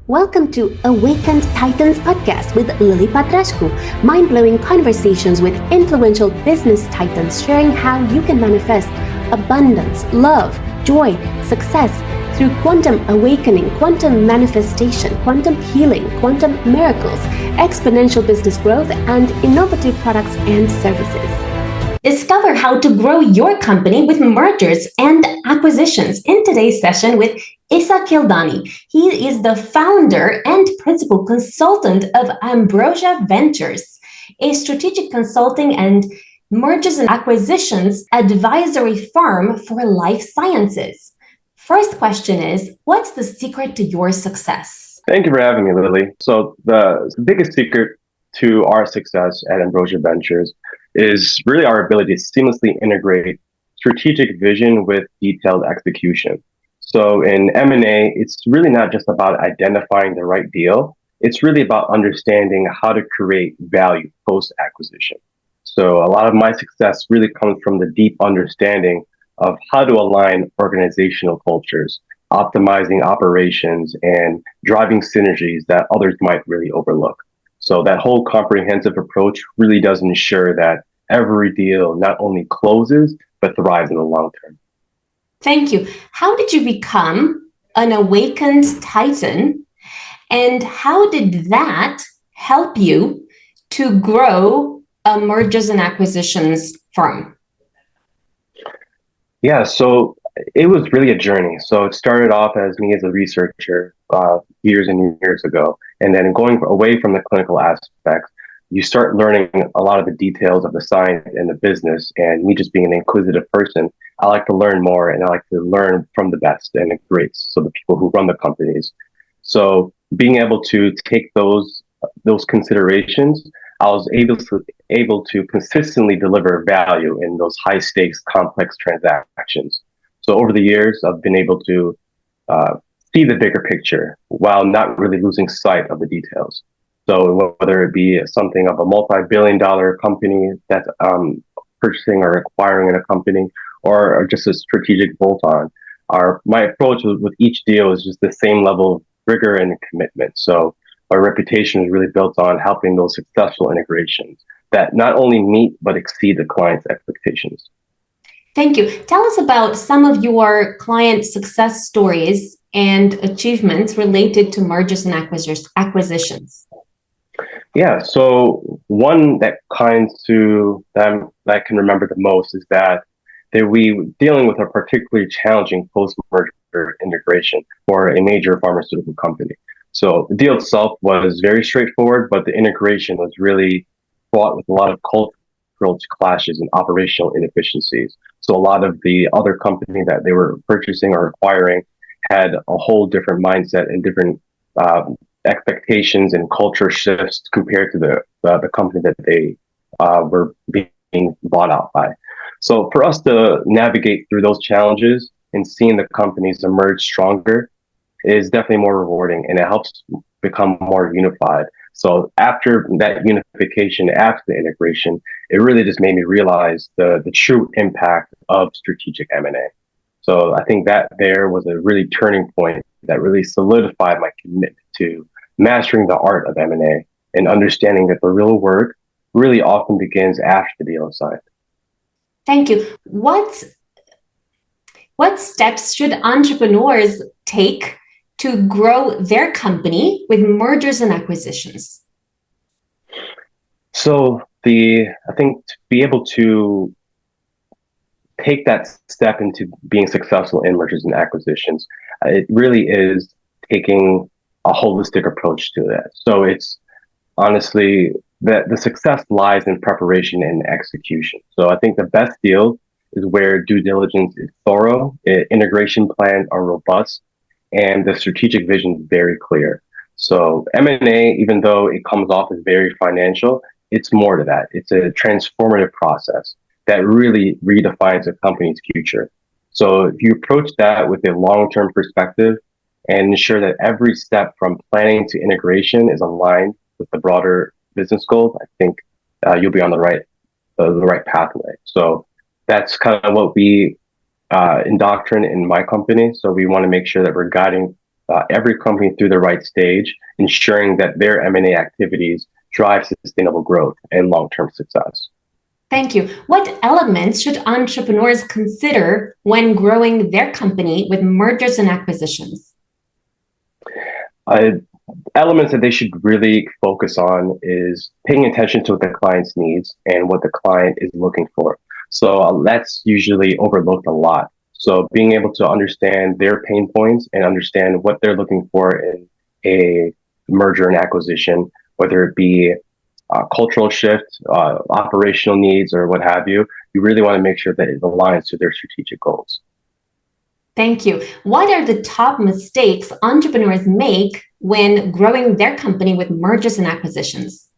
Welcome to Awakened Titans podcast with Lily Patrascu, mind-blowing conversations with influential business titans sharing how you can manifest abundance, love, joy, success through quantum awakening, quantum manifestation, quantum healing, quantum miracles, exponential business growth, and innovative products and services. Discover how to grow your company with mergers and acquisitions in today's session with Issa Kildani. He is the founder and principal consultant of Ambrosia Ventures, a strategic consulting and mergers and acquisitions advisory firm for life sciences. First question is, what's the secret to your success? Thank you for having me, Lily. So the biggest secret to our success at Ambrosia Ventures is really our ability to seamlessly integrate strategic vision with detailed execution. So in M&A, it's really not just about identifying the right deal. It's really about understanding how to create value post-acquisition. So a lot of my success really comes from the deep understanding of how to align organizational cultures, optimizing operations, and driving synergies that others might really overlook. So that whole comprehensive approach really does ensure that every deal not only closes, but thrives in the long term. Thank you. How did you become an awakened titan? And how did that help you to grow a mergers and acquisitions firm? Yeah, so it was really a journey. So it started off as me as a researcher years and years ago. And then going away from the clinical aspects, you start learning a lot of the details of the science and the business. And me just being an inquisitive person, I like to learn more and I like to learn from the best and the greats, so the people who run the companies. So being able to take those considerations, I was able to consistently deliver value in those high stakes, complex transactions. So over the years, I've been able to see the bigger picture while not really losing sight of the details. So whether it be something of a multi-billion-dollar company that's purchasing or acquiring a company, or just a strategic bolt-on, my approach with each deal is just the same level of rigor and commitment. So our reputation is really built on helping those successful integrations that not only meet but exceed the client's expectations. Thank you. Tell us about some of your client success stories and achievements related to mergers and acquisitions. Yeah, so one that that I can remember the most is that we were dealing with a particularly challenging post-merger integration for a major pharmaceutical company. So the deal itself was very straightforward, but the integration was really fraught with a lot of cultural clashes and operational inefficiencies. So a lot of the other company that they were purchasing or acquiring had a whole different mindset and different expectations and culture shifts compared to the company that they were being bought out by. So for us to navigate through those challenges and seeing the companies emerge stronger is definitely more rewarding, and it helps become more unified. So after that unification, after the integration, it really just made me realize the true impact of strategic M&A. So I think that there was a really turning point that really solidified my commitment to mastering the art of M&A and understanding that the real work really often begins after the deal is signed. Thank you. What steps should entrepreneurs take to grow their company with mergers and acquisitions? So I think to be able to take that step into being successful in mergers and acquisitions, it really is taking a holistic approach to that. So it's honestly that the success lies in preparation and execution. So I think the best deal is where due diligence is thorough, integration plans are robust, and the strategic vision is very clear. So M&A, even though it comes off as very financial, it's more to that. It's a transformative process that really redefines a company's future. So if you approach that with a long-term perspective and ensure that every step from planning to integration is aligned with the broader business goals, I think you'll be on the right pathway. So that's kind of what we indoctrinate in my company. So we want to make sure that we're guiding every company through the right stage, ensuring that their M&A activities drive sustainable growth and long-term success. Thank you. What elements should entrepreneurs consider when growing their company with mergers and acquisitions? Elements that they should really focus on is paying attention to what the client's needs and what the client is looking for. So that's usually overlooked a lot. So being able to understand their pain points and understand what they're looking for in a merger and acquisition, whether it be cultural shift, operational needs, or what have you, you really want to make sure that it aligns to their strategic goals. Thank you. What are the top mistakes entrepreneurs make when growing their company with mergers and acquisitions?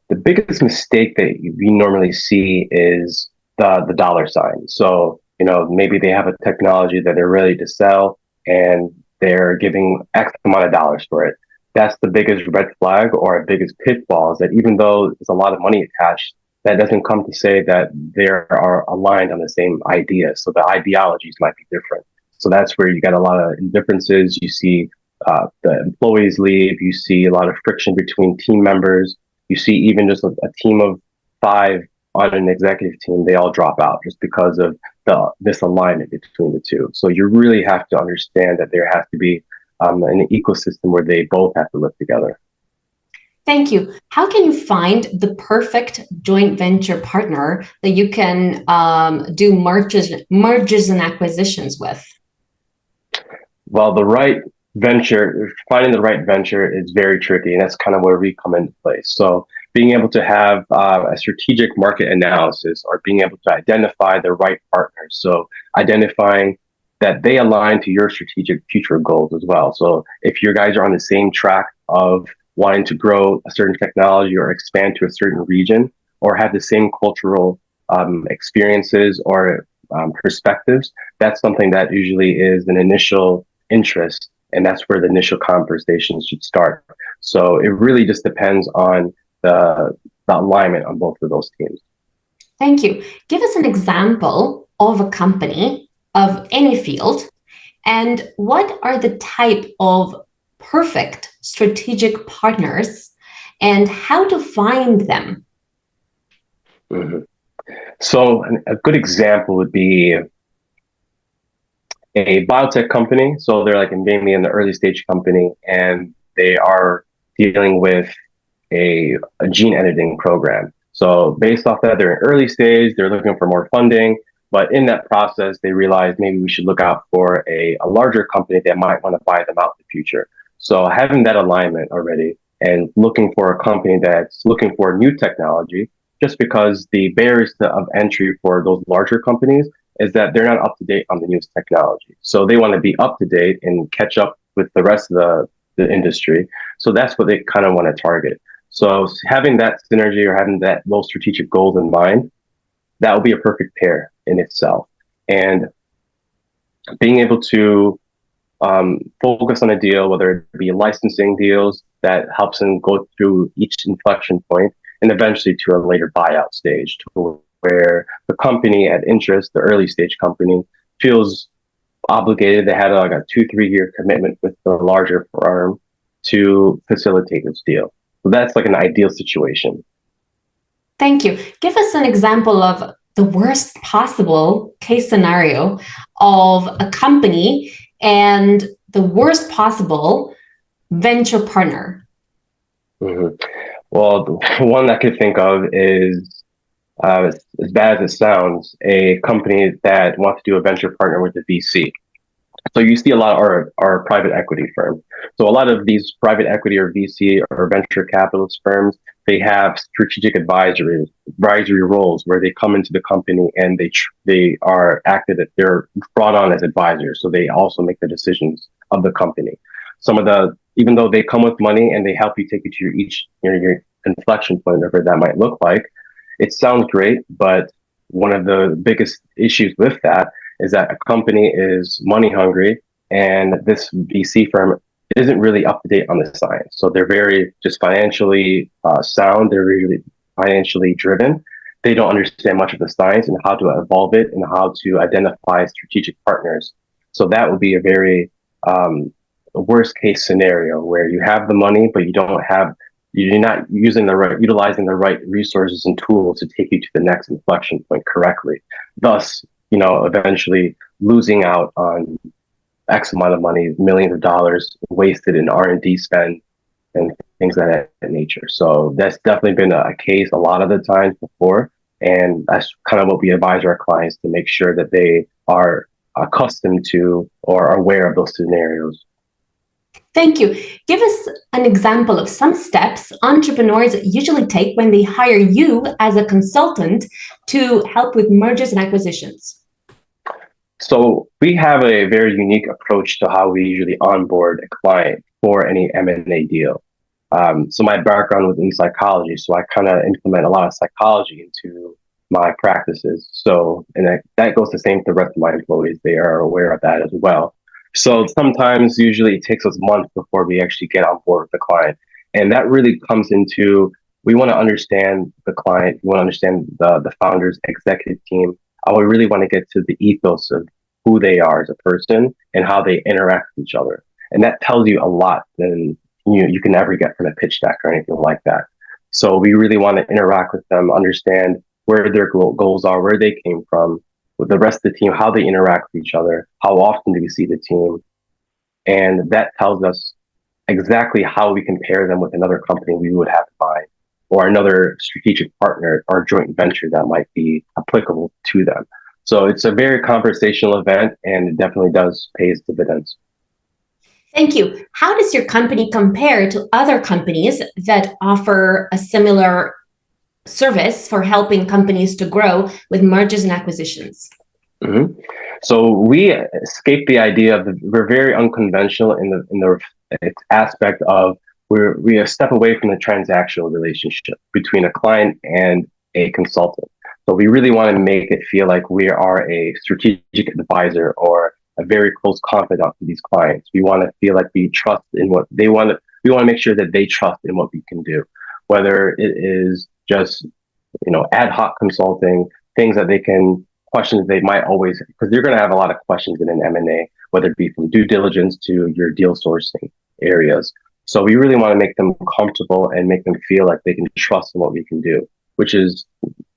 The biggest mistake that we normally see is the dollar sign. So, maybe they have a technology that they're ready to sell and they're giving X amount of dollars for it. That's the biggest red flag or biggest pitfall, is that even though there's a lot of money attached, that doesn't come to say that they are aligned on the same idea. So the ideologies might be different. So that's where you get a lot of differences. You see the employees leave. You see a lot of friction between team members. You see even just a team of 5 on an executive team, they all drop out just because of the misalignment between the two. So you really have to understand that there has to be an ecosystem where they both have to live together. Thank you. How can you find the perfect joint venture partner that you can do mergers and acquisitions with? Well, finding the right venture is very tricky, and that's kind of where we come into place. So being able to have a strategic market analysis, or being able to identify the right partners. So identifying that they align to your strategic future goals as well. So if you guys are on the same track of wanting to grow a certain technology or expand to a certain region, or have the same cultural experiences or perspectives, that's something that usually is an initial interest, and that's where the initial conversations should start. So it really just depends on the alignment on both of those teams. Thank you. Give us an example of a company of any field, and what are the type of perfect strategic partners and how to find them? Mm-hmm. So a good example would be a biotech company. So they're like mainly in the early stage company, and they are dealing with a gene editing program. So based off that, they're in early stage, they're looking for more funding, but in that process, they realized maybe we should look out for a larger company that might want to buy them out in the future. So having that alignment already and looking for a company that's looking for new technology, just because the barriers of entry for those larger companies is that they're not up to date on the newest technology. So they want to be up to date and catch up with the rest of the industry. So that's what they kind of want to target. So having that synergy or having those strategic goals in mind, that will be a perfect pair in itself. And being able to focus on a deal, whether it be licensing deals that helps them go through each inflection point, and eventually to a later buyout stage, to where the company at interest, the early stage company, feels obligated. They had like a 2-3 year commitment with the larger firm to facilitate this deal. So that's like an ideal situation. Thank you. Give us an example of the worst possible case scenario of a company and the worst possible venture partner. Mm-hmm. Well, the one I could think of is, as bad as it sounds, a company that wants to do a venture partner with a VC. So you see a lot of our private equity firms. So a lot of these private equity or VC or venture capitalist firms, they have strategic advisory roles where they come into the company and they are they're brought on as advisors. So they also make the decisions of the company. Even though they come with money and they help you take you to your inflection point, whatever that might look like, it sounds great, but one of the biggest issues with that is that a company is money hungry, and this VC firm isn't really up to date on the science. So they're very just financially sound. They're really financially driven. They don't understand much of the science and how to evolve it and how to identify strategic partners. So that would be a very a worst case scenario where you have the money, but you're not utilizing the right resources and tools to take you to the next inflection point correctly. Thus, eventually losing out on X amount of money, millions of dollars wasted in R&D spend and things of that nature. So that's definitely been a case a lot of the times before. And that's kind of what we advise our clients to make sure that they are accustomed to or are aware of those scenarios. Thank you. Give us an example of some steps entrepreneurs usually take when they hire you as a consultant to help with mergers and acquisitions. So we have a very unique approach to how we usually onboard a client for any M&A deal. So my background was in psychology, so I kind of implement a lot of psychology into my practices. So, and that goes the same to the rest of my employees. They are aware of that as well. So sometimes, usually it takes us months before we actually get on board with the client. And that really comes into, we want to understand the client, we want to understand the founder's executive team. We really want to get to the ethos of who they are as a person and how they interact with each other. And that tells you a lot than you can never get from a pitch deck or anything like that. So we really want to interact with them, understand where their goals are, where they came from, with the rest of the team, how they interact with each other, how often do we see the team. And that tells us exactly how we compare them with another company we would have in mind, or another strategic partner or joint venture that might be applicable to them. So it's a very conversational event, and it definitely does pay its dividends. Thank you. How does your company compare to other companies that offer a similar service for helping companies to grow with mergers and acquisitions? Mm-hmm. So we escape the idea of we're very unconventional in the aspect of we step away from the transactional relationship between a client and a consultant. So we really want to make it feel like we are a strategic advisor or a very close confidant to these clients. We want to feel like we trust in what they want. We want to make sure that they trust in what we can do, whether it is just ad hoc consulting, things that they can questions they might always, because they're going to have a lot of questions in an M&A, whether it be from due diligence to your deal sourcing areas. So we really want to make them comfortable and make them feel like they can trust in what we can do, which is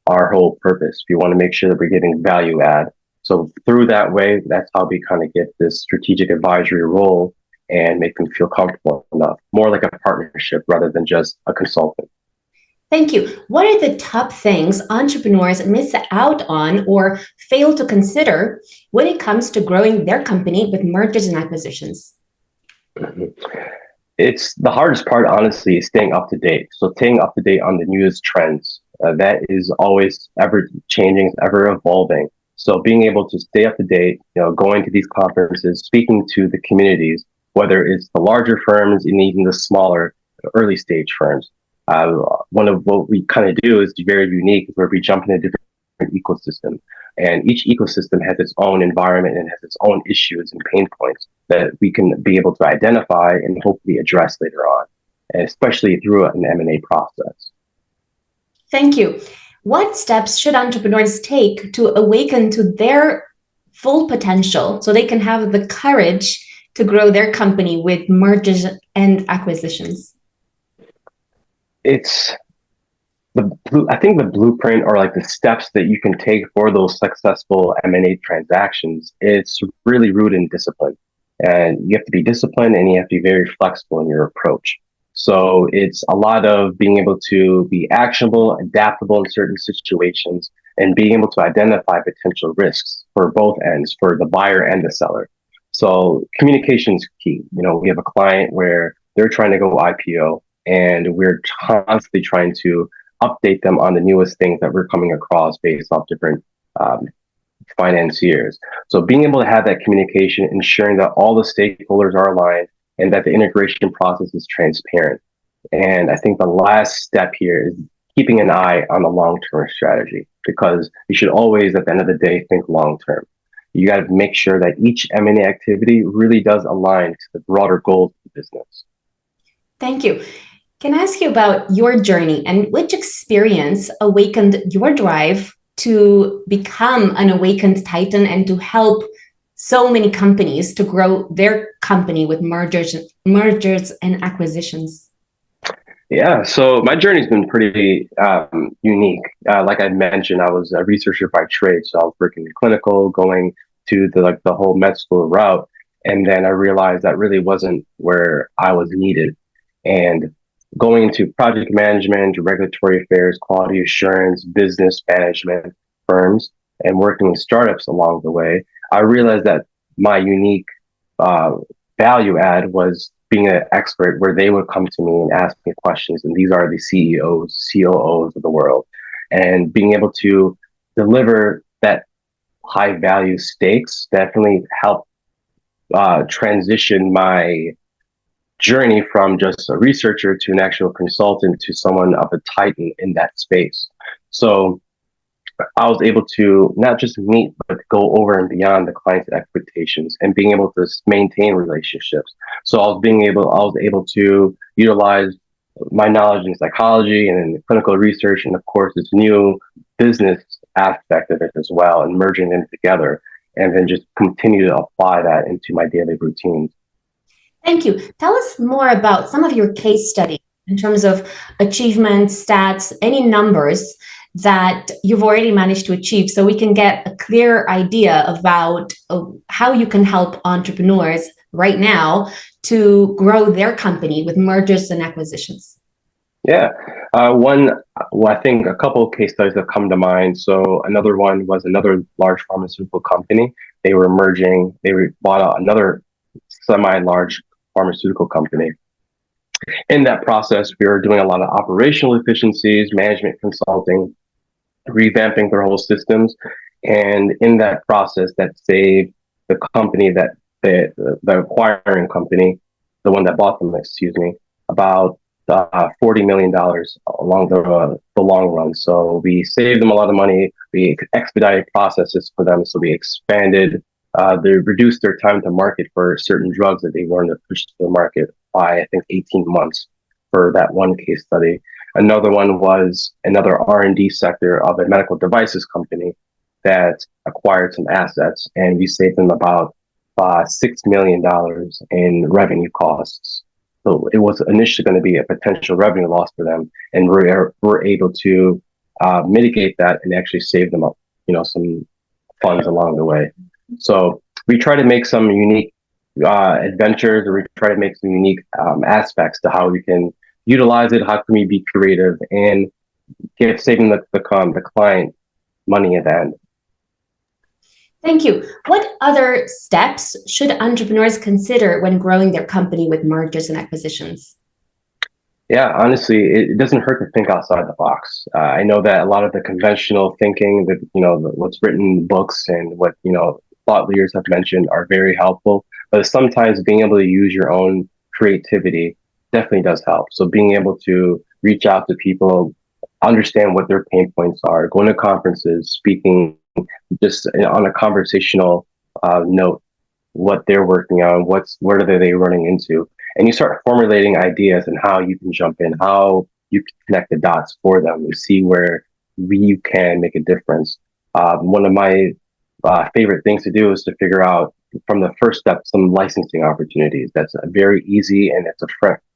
our whole purpose. We want to make sure that we're getting value add. So through that way, that's how we kind of get this strategic advisory role and make them feel comfortable enough, more like a partnership rather than just a consultant. Thank you. What are the top things entrepreneurs miss out on or fail to consider when it comes to growing their company with mergers and acquisitions? It's the hardest part, honestly, is staying up to date. So staying up to date on the newest trends, that is always ever changing, ever evolving. So being able to stay up to date, going to these conferences, speaking to the communities, whether it's the larger firms and even the smaller early stage firms. One of what we kind of do is very unique, where we jump in a different ecosystem, and each ecosystem has its own environment and has its own issues and pain points that we can be able to identify and hopefully address later on, especially through an M&A process. Thank you. What steps should entrepreneurs take to awaken to their full potential so they can have the courage to grow their company with mergers and acquisitions? I think the blueprint, or like the steps that you can take for those successful M&A transactions, it's really rooted in discipline. And you have to be disciplined and you have to be very flexible in your approach. So it's a lot of being able to be actionable, adaptable in certain situations, and being able to identify potential risks for both ends, for the buyer and the seller. So communication is key. We have a client where they're trying to go IPO, and we're constantly trying to update them on the newest things that we're coming across based off different financiers. So being able to have that communication, ensuring that all the stakeholders are aligned and that the integration process is transparent. And I think the last step here is keeping an eye on the long-term strategy, because you should always, at the end of the day, think long-term. You got to make sure that each M&A activity really does align to the broader goals of the business. Thank you. Can I ask you about your journey and which experience awakened your drive to become an awakened Titan and to help so many companies to grow their company with mergers and acquisitions? Yeah, so my journey's been pretty unique. Like I mentioned, I was a researcher by trade, so I was working in clinical, going to the whole med school route, and then I realized that really wasn't where I was needed. And going into project management, regulatory affairs, quality assurance, business management firms, and working with startups along the way, I realized that my unique uh, value add was being an expert where they would come to me and ask me questions. And these are the CEOs, COOs of the world. And being able to deliver that high value stakes definitely helped transition my journey from just a researcher to an actual consultant to someone of a titan in that space. So I was able to not just meet, but go over and beyond the client's expectations and being able to maintain relationships. So I was able to utilize my knowledge in psychology and in clinical research, and of course, this new business aspect of it as well, and merging them together, and then just continue to apply that into my daily routines. Thank you. Tell us more about some of your case studies in terms of achievements, stats, any numbers that you've already managed to achieve so we can get a clear idea about how you can help entrepreneurs right now to grow their company with mergers and acquisitions. Yeah. I think a couple of case studies that come to mind. So another one was another large pharmaceutical company. They were merging, bought out another semi-large pharmaceutical company. In that process, we were doing a lot of operational efficiencies, management consulting, revamping their whole systems. And in that process, that saved the company the acquiring company, the one that bought them, excuse me, about $40 million along the long run. So we saved them a lot of money. We expedited processes for them. So we expanded, they reduced their time to market for certain drugs that they wanted to push to the market by, I think, 18 months for that one case study. Another one was another R&D sector of a medical devices company that acquired some assets, and we saved them about $6 million in revenue costs. So it was initially going to be a potential revenue loss for them, and we're able to mitigate that and actually save them up, some funds along the way. So we try to make some unique adventures, or we try to make some unique aspects to how we can utilize it. How can we be creative and get saving the client money at the end? Thank you. What other steps should entrepreneurs consider when growing their company with mergers and acquisitions? Yeah, honestly, it doesn't hurt to think outside the box. I know that a lot of the conventional thinking that, what's written in books and what, thought leaders have mentioned are very helpful, but sometimes being able to use your own creativity definitely does help. So being able to reach out to people, understand what their pain points are, going to conferences, speaking just on a conversational note, what they're working on, what are they running into, and you start formulating ideas and how you can jump in, how you can connect the dots for them. You see where you can make a difference. One of my favorite things to do is to figure out from the first step some licensing opportunities. That's very easy, and it's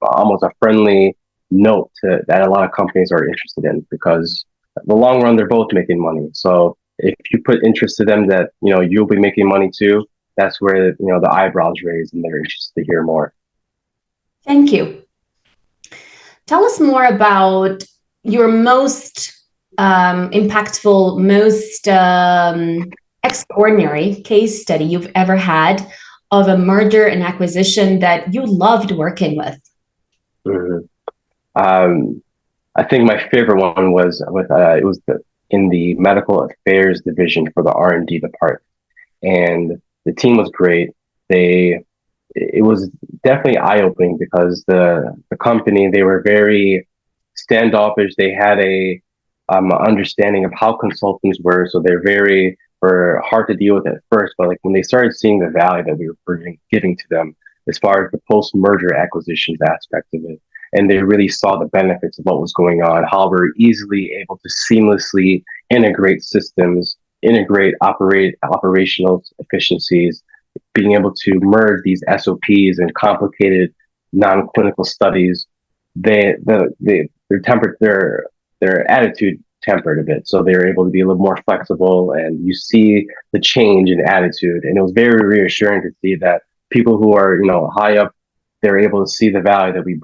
almost a friendly note that a lot of companies are interested in, because in the long run they're both making money. So if you put interest to them that you'll be making money too, that's where the eyebrows raise and they're interested to hear more. Thank you. Tell us more about your most impactful, most extraordinary case study you've ever had of a merger and acquisition that you loved working with. Mm-hmm. I think my favorite one was in the medical affairs division for the R&D department, and the team was great. It was definitely eye-opening because the company, they were very standoffish. They had a understanding of how consultants were, so were hard to deal with at first. But like when they started seeing the value that we were giving to them as far as the post-merger acquisitions aspect of it, and they really saw the benefits of what was going on, how we're easily able to seamlessly integrate systems, integrate operational efficiencies, being able to merge these SOPs and complicated non-clinical studies, their attitude tempered a bit, so they were able to be a little more flexible, and you see the change in attitude, and it was very reassuring to see that people who are high up, they're able to see the value that we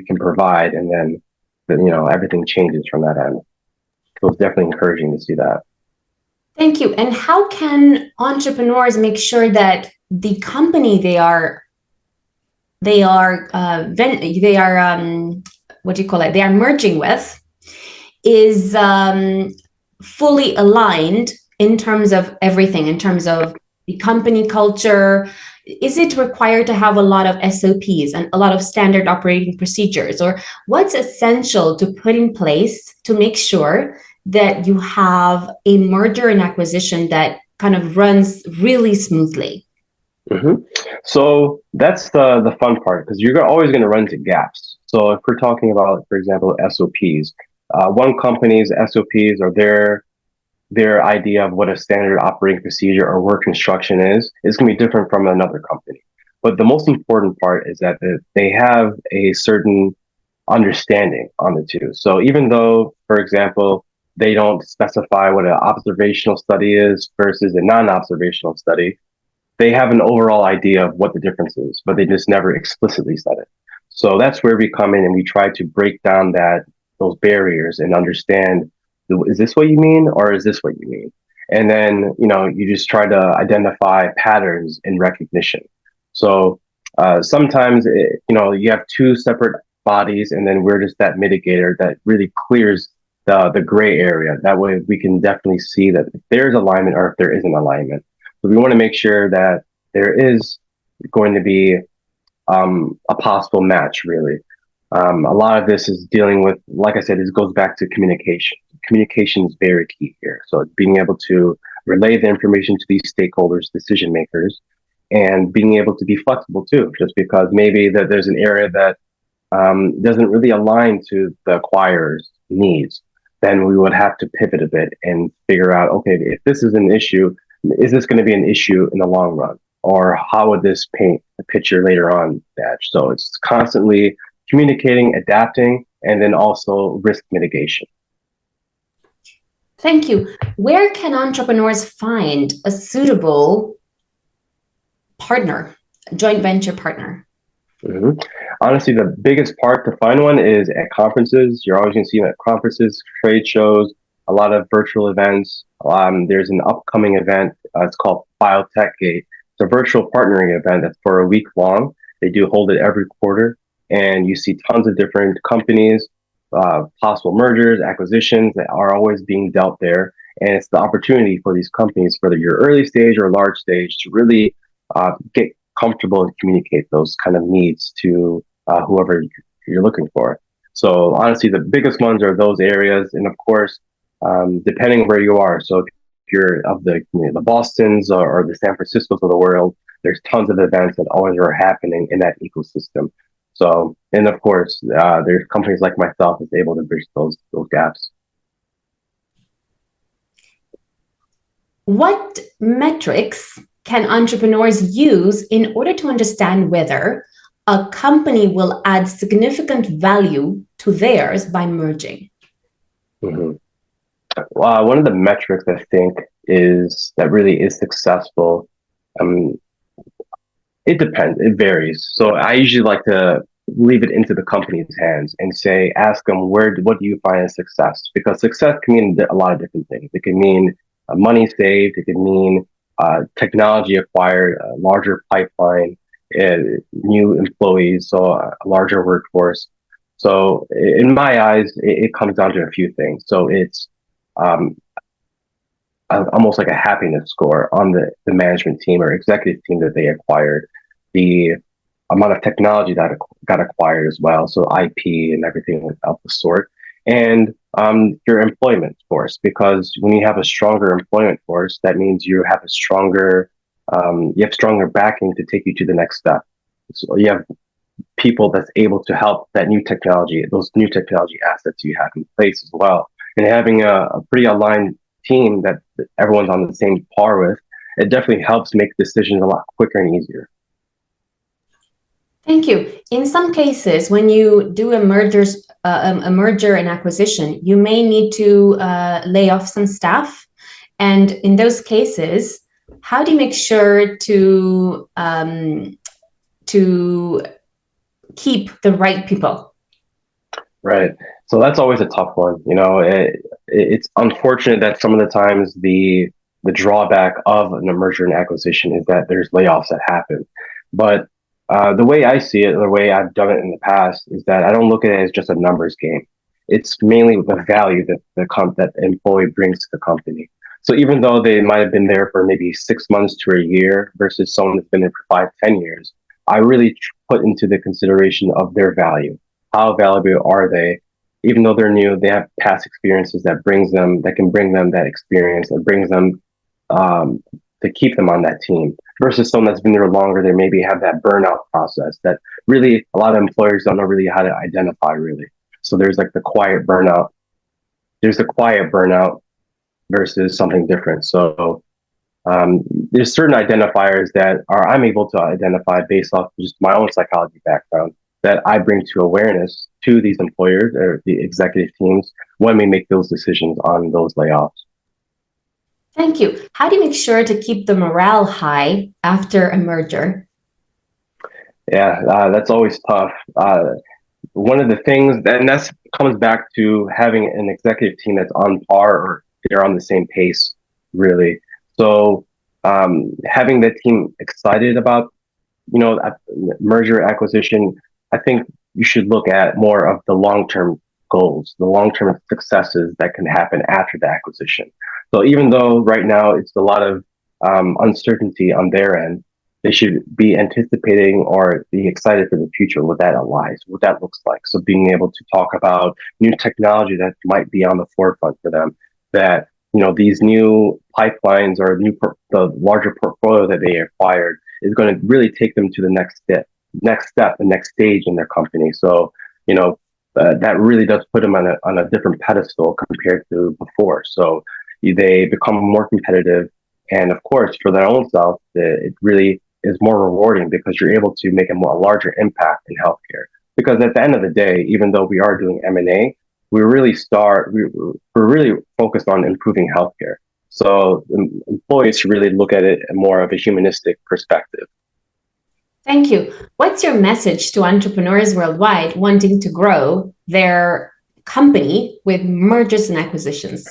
can provide, and then everything changes from that end. So it's definitely encouraging to see that. Thank you. And how can entrepreneurs make sure that the company they are merging with is fully aligned in terms of everything, in terms of the company culture? Is it required to have a lot of SOPs and a lot of standard operating procedures, or what's essential to put in place to make sure that you have a merger and acquisition that kind of runs really smoothly? Mm-hmm. So that's the fun part, because you're always going to run into gaps. So if we're talking about, for example, SOPs, one company's SOPs or their idea of what a standard operating procedure or work instruction is going to be different from another company. But the most important part is that they have a certain understanding on the two. So even though, for example, they don't specify what an observational study is versus a non-observational study, they have an overall idea of what the difference is, but they just never explicitly said it. So that's where we come in and we try to break down those barriers and understand, is this what you mean, or is this what you mean? And then, you just try to identify patterns in recognition. So sometimes, you have two separate bodies, and then we're just that mitigator that really clears the gray area. That way we can definitely see that if there's alignment or if there isn't alignment. So we want to make sure that there is going to be a possible match, really. A lot of this is dealing with, like I said, it goes back to communication. Communication is very key here. So it's being able to relay the information to these stakeholders, decision makers, and being able to be flexible too, just because maybe that there's an area that doesn't really align to the acquirer's needs, then we would have to pivot a bit and figure out, okay, if this is an issue, is this going to be an issue in the long run? Or how would this paint the picture later on? So it's constantly communicating, adapting, and then also risk mitigation. Thank you. Where can entrepreneurs find a suitable partner, joint venture partner? Mm-hmm. Honestly, the biggest part to find one is at conferences. You're always going to see them at conferences, trade shows, a lot of virtual events. There's an upcoming event. It's called Biotech Gate. It's a virtual partnering event that's for a week long. They do hold it every quarter, and you see tons of different companies, possible mergers, acquisitions that are always being dealt there. And it's the opportunity for these companies, whether you're early stage or large stage, to really get comfortable and communicate those kind of needs to whoever you're looking for. So honestly, the biggest ones are those areas. And of course, depending where you are. So if you're of the Bostons or the San Franciscos of the world, there's tons of events that always are happening in that ecosystem. So, and of course, there's companies like myself that's able to bridge those gaps. What metrics can entrepreneurs use in order to understand whether a company will add significant value to theirs by merging? Mm-hmm. One of the metrics I think that really is successful. It depends. It varies. So I usually like to leave it into the company's hands and ask them, what do you find as success? Because success can mean a lot of different things. It can mean money saved. It can mean technology acquired, a larger pipeline, new employees, so a larger workforce. So in my eyes, it comes down to a few things. So it's almost like a happiness score on the management team or executive team that they acquired, the amount of technology that got acquired as well, so IP and everything of the sort, and your employment force, because when you have a stronger employment force, that means you have stronger backing to take you to the next step. So you have people that's able to help those new technology assets you have in place as well. And having a pretty aligned team that everyone's on the same par with, it definitely helps make decisions a lot quicker and easier. Thank you. In some cases, when you do a merger and acquisition, you may need to lay off some staff. And in those cases, how do you make sure to keep the right people? Right. So that's always a tough one. It's unfortunate that some of the times the drawback of a merger and acquisition is that there's layoffs that happen. But the way I see it, the way I've done it in the past, is that I don't look at it as just a numbers game. It's mainly the value that that employee brings to the company. So even though they might have been there for maybe 6 months to a year versus someone that's been there for 5, 10 years, I really put into the consideration of their value. How valuable are they? Even though they're new, they have past experiences that can bring them that experience and brings them to keep them on that team. Versus someone that's been there longer, they maybe have that burnout process that really a lot of employers don't know really how to identify really. So there's like the quiet burnout. There's the quiet burnout versus something different. So there's certain identifiers that I'm able to identify based off just my own psychology background that I bring to awareness to these employers or the executive teams when we make those decisions on those layoffs. Thank you. How do you make sure to keep the morale high after a merger? Yeah, that's always tough. One of the things, and that comes back to having an executive team that's on par or they're on the same pace, really. So having the team excited about, merger acquisition, I think you should look at more of the long-term goals, the long-term successes that can happen after the acquisition. So even though right now it's a lot of uncertainty on their end, they should be anticipating or be excited for the future, what that lies, what that looks like. So being able to talk about new technology that might be on the forefront for them, that these new pipelines or the larger portfolio that they acquired is going to really take them to the next step, the next stage in their company. So that really does put them on a different pedestal compared to before. So they become more competitive, and of course, for their own self, it really is more rewarding because you're able to make a larger impact in healthcare. Because at the end of the day, even though we are doing M&A, we're really focused on improving healthcare. So employees should really look at it in more of a humanistic perspective. Thank you. What's your message to entrepreneurs worldwide wanting to grow their company with mergers and acquisitions?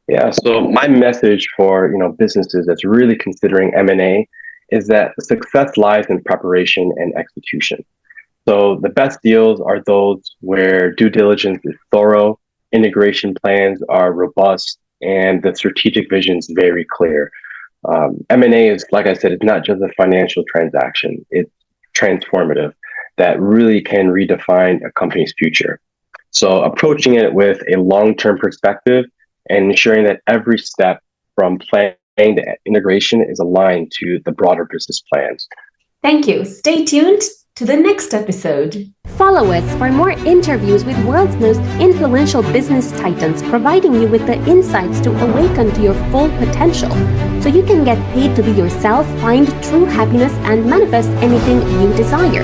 Yeah, so my message for businesses that's really considering M&A is that success lies in preparation and execution. So the best deals are those where due diligence is thorough, integration plans are robust, and the strategic vision is very clear. M&A is, like I said, it's not just a financial transaction. It's transformative that really can redefine a company's future. So approaching it with a long-term perspective and ensuring that every step from planning to integration is aligned to the broader business plans. Thank you. Stay tuned to the next episode. Follow us for more interviews with world's most influential business titans, providing you with the insights to awaken to your full potential so you can get paid to be yourself, find true happiness, and manifest anything you desire.